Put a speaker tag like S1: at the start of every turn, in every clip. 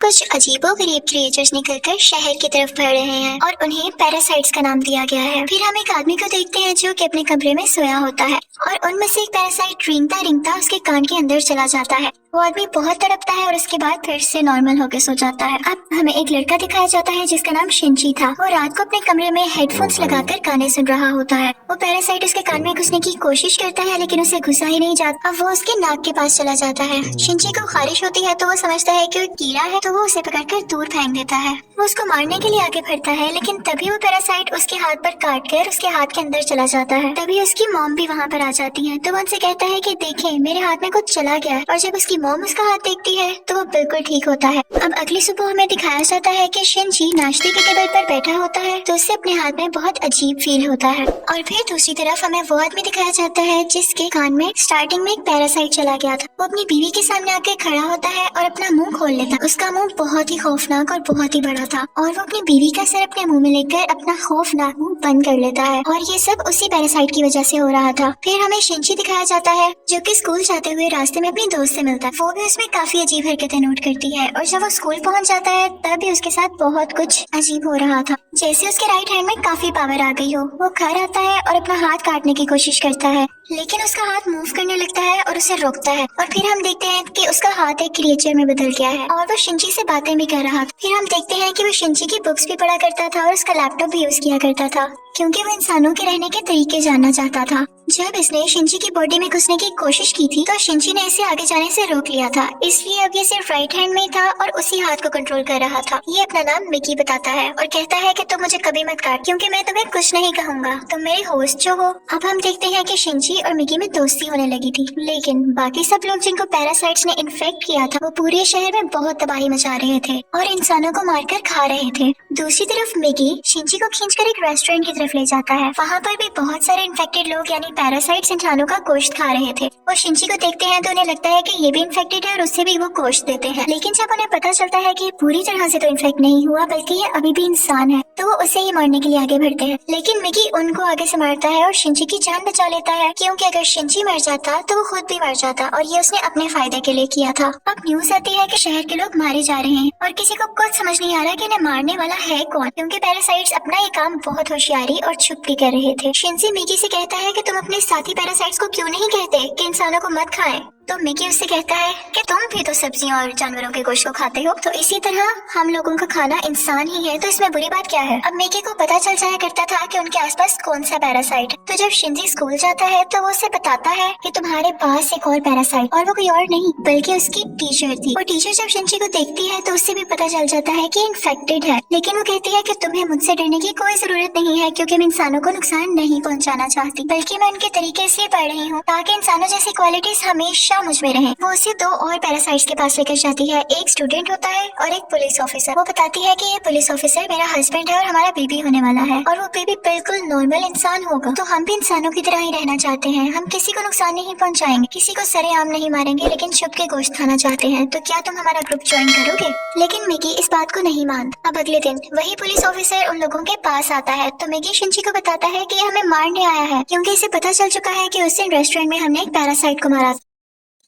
S1: कुछ अजीबोगरीब क्रिएचर्स निकलकर शहर की तरफ बढ़ रहे हैं और उन्हें पैरासाइट्स का नाम दिया गया है। फिर हम एक आदमी को देखते हैं जो कि अपने कमरे में सोया होता है और उनमें से एक पैरासाइट रेंगता रेंगता उसके कान के अंदर चला जाता है। वो आदमी बहुत तड़पता है और उसके बाद फिर से नॉर्मल होकर सो जाता है। अब हमें एक लड़का दिखाया जाता है जिसका नाम शिंची था। वो रात को अपने कमरे में हेडफोन्स लगाकर गाने सुन रहा होता है। वो पैरासाइट उसके कान में घुसने की कोशिश करता है लेकिन उसे घुसा ही नहीं जाता। अब वो उसके नाक के पास चला जाता है। शिंची को खारिश होती है तो वो समझता है कि वो कीड़ा है, तो वो उसे पकड़कर दूर फेंक देता है। वो उसको मारने के लिए आगे बढ़ता है लेकिन तभी वो पैरासाइट उसके हाथ पर काट कर उसके हाथ के अंदर चला जाता है। तभी उसकी मॉम भी वहाँ पर आ जाती है तो वो उनसे कहता है कि देखें मेरे हाथ में कुछ चला गया है। और जब उसकी मॉम उसका हाथ देखती है तो वो बिल्कुल ठीक होता है। अब अगली सुबह हमें दिखाया जाता है कि शिंची नाश्ते के टेबल पर बैठा होता है तो उससे अपने हाथ में बहुत अजीब फील होता है। और फिर दूसरी तरफ हमें वो आदमी दिखाया जाता है जिसके कान में स्टार्टिंग में एक पैरासाइट चला गया था। वो अपनी बीवी के सामने आके खड़ा होता है और अपना मुंह खोल लेता है। उसका मुंह बहुत ही खौफनाक और बहुत ही बड़ा था और वो अपनी बीवी का सर अपने मुंह में लेकर अपना खौफनाक मुंह बंद कर लेता है और ये सब उसी पैरासाइट की वजह से हो रहा था। फिर हमें शिंची दिखाया जाता है जो कि स्कूल जाते हुए रास्ते में अपनी दोस्त से मिलता है। वो भी उसमें काफी अजीब हरकतें नोट करती है और जब वो स्कूल पहुंच जाता है तब भी उसके साथ बहुत कुछ अजीब हो रहा था, जैसे उसके राइट हैंड में काफी पावर आ गई हो। वो घर आता है और अपना हाथ काटने की कोशिश करता है लेकिन उसका हाथ मूव करने लगता है और उसे रोकता है। और फिर हम देखते हैं कि उसका हाथ एक क्रिएचर में बदल गया है और वो शिंची से बातें भी कर रहा था। फिर हम देखते हैं कि वो शिंची की बुक्स भी पढ़ा करता था और उसका लैपटॉप भी यूज किया करता था क्योंकि वो इंसानों के रहने के तरीके जानना चाहता था। जब इसने शिंची की बॉडी में घुसने की कोशिश की थी तो शिंची ने इसे आगे जाने से रोक लिया था, इसलिए अब ये सिर्फ राइट हैंड में ही था और उसी हाथ को कंट्रोल कर रहा था। ये अपना नाम मिकी बताता है और कहता है कि तुम मुझे कभी मत काट क्योंकि मैं तुम्हें कुछ नहीं कहूंगा, तुम मेरे होस्ट जो हो। अब हम देखते हैं कि शिंची और मिकी में दोस्ती होने लगी थी लेकिन बाकी सब लोग जिनको पैरासाइट्स ने इन्फेक्ट किया था वो पूरे शहर में बहुत तबाही मचा रहे थे और इंसानों को मारकर खा रहे थे। दूसरी तरफ मिकी शिंची को खींचकर एक रेस्टोरेंट की तरफ ले जाता है। वहाँ पर भी बहुत सारे इन्फेक्टेड लोग यानी पैरासाइट्स इंसानों का गोश्त खा रहे थे। वो शिंची को देखते हैं तो उन्हें लगता है कि ये भी इन्फेक्टेड है और उससे भी वो गोश्त देते हैं। लेकिन जब उन्हें पता चलता है कि ये पूरी तरह से तो इन्फेक्ट नहीं हुआ बल्कि ये अभी भी इंसान है तो वो उसे ही मारने के लिए आगे बढ़ते हैं। लेकिन मिकी उनको आगे से मारता है और शिंची की जान बचा लेता है क्योंकि अगर शिंची मर जाता तो वो खुद भी मर जाता और ये उसने अपने फायदे के लिए किया था। अब न्यूज आती है कि शहर के लोग मारे जा रहे हैं और किसी को कुछ समझ नहीं आ रहा कि इन्हें मारने वाला है कौन, क्योंकि पैरासाइट्स अपना ये काम बहुत होशियारी और छुप के कर रहे थे। शिंची मिकी से कहता है कि तुम अपने साथी पैरासाइट्स को क्यों नहीं कहते कि इंसानों को मत खाएं। तो मिकी उससे कहता है कि तुम भी तो सब्जियों और जानवरों के गोश्त को खाते हो, तो इसी तरह हम लोगों का खाना इंसान ही है, तो इसमें बुरी बात क्या है। अब मिकी को पता चल जाया करता था कि उनके आसपास कौन सा पैरासाइट है। तो जब शिंजी स्कूल जाता है तो वो उसे बताता है कि तुम्हारे पास एक और पैरासाइट, और वो कोई और नहीं बल्कि उसकी टीचर थी। और टीचर जब शिंजी को देखती है तो उससे भी पता चल जाता है कि इन्फेक्टेड है, लेकिन वो कहती है कि तुम्हें मुझसे डरने की कोई जरूरत नहीं है क्योंकि मैं इंसानों को नुकसान नहीं पहुँचाना चाहती, बल्कि मैं उनके तरीके इसलिए पढ़ रही हूँ ताकि इंसानों जैसी क्वालिटीज हमेशा मुझ में रहे। वो उसे दो और पैरासाइट्स के पास लेकर जाती है, एक स्टूडेंट होता है और एक पुलिस ऑफिसर। वो बताती है कि ये पुलिस ऑफिसर मेरा हस्बैंड है और हमारा बेबी होने वाला है और वो बेबी बिल्कुल नॉर्मल इंसान होगा, तो हम भी इंसानों की तरह ही रहना चाहते हैं। हम किसी को नुकसान नहीं पहुंचाएंगे, किसी को सरेआम नहीं मारेंगे, लेकिन छुप के गोश्त खाना चाहते हैं। तो क्या तुम हमारा ग्रुप ज्वाइन करोगे? लेकिन मिकी इस बात को नहीं मानता। अब अगले दिन वही पुलिस ऑफिसर उन लोगों के पास आता है तो मिकी शिंची को बताता है कि हमें मारने आया है क्योंकि इसे पता चल चुका है कि उस दिन रेस्टोरेंट में हमने एक पैरासाइट को मारा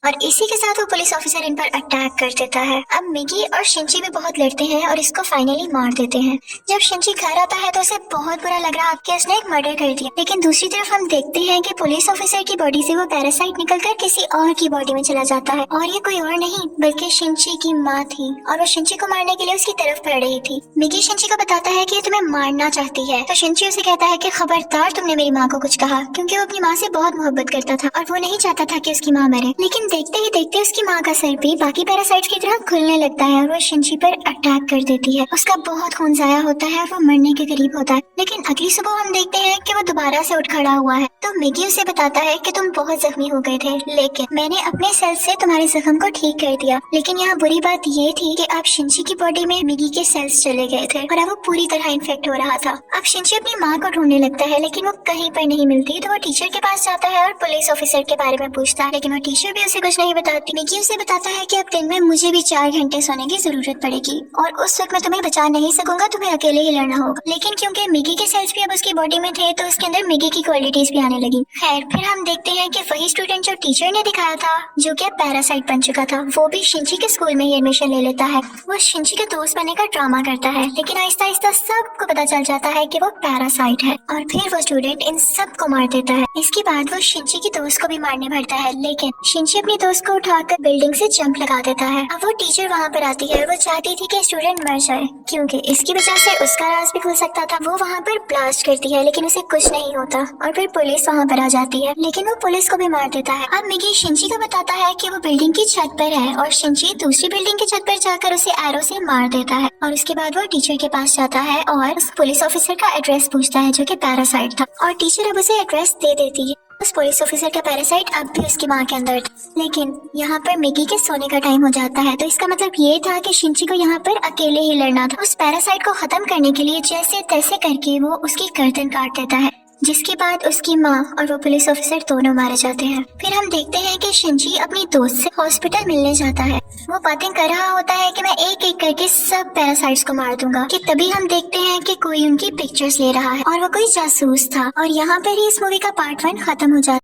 S1: और इसी के साथ वो पुलिस ऑफिसर इन पर अटैक कर देता है। अब मिकी और शिंची भी बहुत लड़ते हैं और इसको फाइनली मार देते हैं। जब शिंची घर आता है तो उसे बहुत बुरा लग रहा कि उसने एक मर्डर कर दिया, लेकिन दूसरी तरफ हम देखते हैं कि पुलिस ऑफिसर की बॉडी से वो पैरासाइट निकलकर किसी और की बॉडी में चला जाता है और ये कोई और नहीं बल्कि शिंची की माँ थी और वो शिंची को मारने के लिए उसकी तरफ बढ़ रही थी। मिकी शिंची को बताता है कि ये तुम्हें मारना चाहती है, तो शिंची उसे कहता है कि खबरदार तुमने मेरी माँ को कुछ कहा, क्योंकि वो अपनी माँ से बहुत मोहब्बत करता था और वो नहीं चाहता था कि उसकी माँ मरे। लेकिन देखते ही देखते उसकी माँ का सर भी बाकी पैरासाइट्स की तरह खुलने लगता है और वो शिंची पर अटैक कर देती है। उसका बहुत खून जाया होता है और वो मरने के करीब होता है। लेकिन अगली सुबह हम देखते हैं कि वो दोबारा से उठ खड़ा हुआ है। तो मिकी उसे बताता है कि तुम बहुत जख्मी हो गए थे, लेकिन मैंने अपने सेल से तुम्हारे जख्म को ठीक कर दिया। लेकिन यहाँ बुरी बात ये थी कि अब शिंची की बॉडी में मिकी के सेल्स चले गए थे और अब वो पूरी तरह इन्फेक्ट हो रहा था। अब शिंची अपनी माँ को ढूंढने लगता है लेकिन वो कहीं पर नहीं मिलती, तो वो टीचर के पास जाता है और पुलिस ऑफिसर के बारे में पूछता है, लेकिन वो टीचर भी उसे कुछ नहीं बताती। मिकी उसे बताता है कि अब दिन में मुझे भी 4 घंटे सोने की जरूरत पड़ेगी और उस वक्त मैं तुम्हें बचा नहीं सकूंगा, तुम्हें अकेले ही लड़ना होगा। लेकिन क्योंकि मिकी के सेल्स भी अब उसकी बॉडी में थे तो उसके अंदर मिकी की क्वालिटीज भी आने लगी। खैर फिर हम देखते हैं कि वही स्टूडेंट जो टीचर ने दिखाया था जो कि पैरासाइट बन चुका था, वो भी शिंची के स्कूल में ही एडमिशन ले लेता है। वो शिंची के दोस्त बनने का ड्रामा करता है, लेकिन आहिस्ता आहिस्ता सबको पता चल जाता है कि वो पैरासाइट है और फिर वो स्टूडेंट इन सबको मार देता है। इसके बाद वो शिंची की दोस्त को भी मारने भरता है, लेकिन शिंची अपनी दोस्त को उठाकर बिल्डिंग से जंप लगा देता है। अब वो टीचर वहाँ पर आती है। वो चाहती थी कि स्टूडेंट मर जाए क्योंकि इसकी वजह से उसका राज भी खुल सकता था। वो वहाँ पर ब्लास्ट करती है लेकिन उसे कुछ नहीं होता और फिर पुलिस वहाँ पर आ जाती है, लेकिन वो पुलिस को भी मार देता है। अब मिकी शिंची को बताता है कि वो बिल्डिंग की छत पर है और शिंची दूसरी बिल्डिंग की छत पर जाकर उसे एरो से मार देता है। और उसके बाद वो टीचर के पास जाता है और उस पुलिस ऑफिसर का एड्रेस पूछता है जो कि पैरासाइट था, और टीचर अब उसे एड्रेस दे देती है। उस पुलिस ऑफिसर का पैरासाइट अब भी उसकी माँ के अंदर था। लेकिन यहाँ पर मिकी के सोने का टाइम हो जाता है, तो इसका मतलब ये था कि शिंची को यहाँ पर अकेले ही लड़ना था। उस पैरासाइट को खत्म करने के लिए जैसे तैसे करके वो उसकी गर्दन काट देता है, जिसके बाद उसकी माँ और वो पुलिस ऑफिसर दोनों मारे जाते हैं। फिर हम देखते हैं कि शिंची अपनी दोस्त से हॉस्पिटल मिलने जाता है। वो बातें कर रहा होता है कि मैं एक एक करके सब पैरासाइट्स को मार दूंगा, कि तभी हम देखते हैं कि कोई उनकी पिक्चर्स ले रहा है और वो कोई जासूस था। और यहाँ पर ही इस मूवी का पार्ट 1 खत्म हो जाता है।